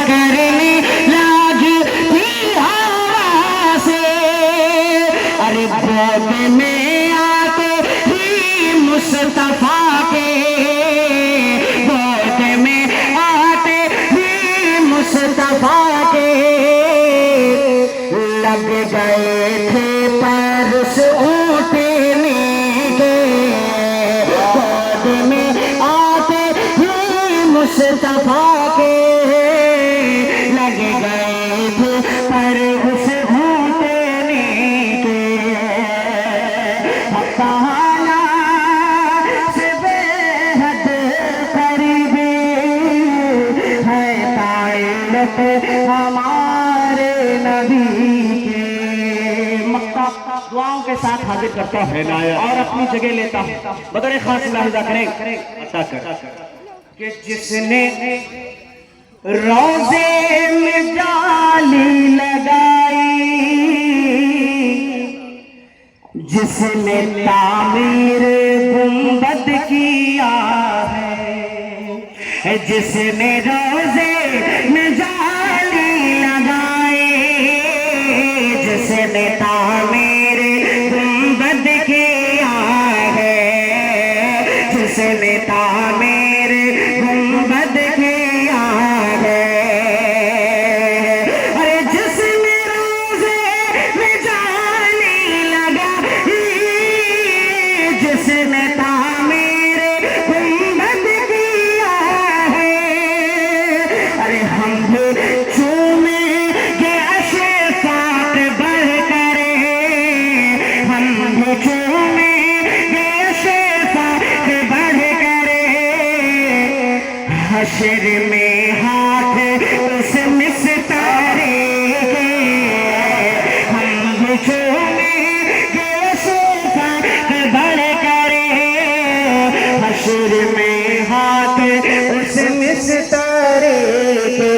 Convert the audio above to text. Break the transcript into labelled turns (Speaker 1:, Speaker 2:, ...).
Speaker 1: करने लगती हवा से। अरे गोद में आते ही मुस्तफा के, गोद में आते ही मुस्तफा के लग गए थे परस ऊँटने के। गोद में आते ही मुस्तफा के लग गए थे परस ऊँटने के। ताला से बेहद करीबी है ताइलत हमारे नबी के। मक्का दुआओं के साथ हाजिर करता है और अपनी जगह लेता है। बदर खास मुलाहिजा करें अता कर कि जिसने रोज़े में जाली लगाई, जिसने तामीर गुंबद किया है, जिसने रोज़े में जाली लगाई, जिसने तामीर गुंबद किया है, जिसने तामीर गुंबद किया है। अरे जिसने रोज़े में जाली लगाई, जिसने तामीर गुंबद किया है। अरे हम भी चूमेंगे अशफाक़ बढ़ करे, हम भी चूमेंगे अशफाक़ बढ़ करे। हश्र में हाथ उस मिस्तारे के, हम भी चूमेंगे अशफाक़ बढ़ करे। हश्र में हाथ उस मिस्तारे के।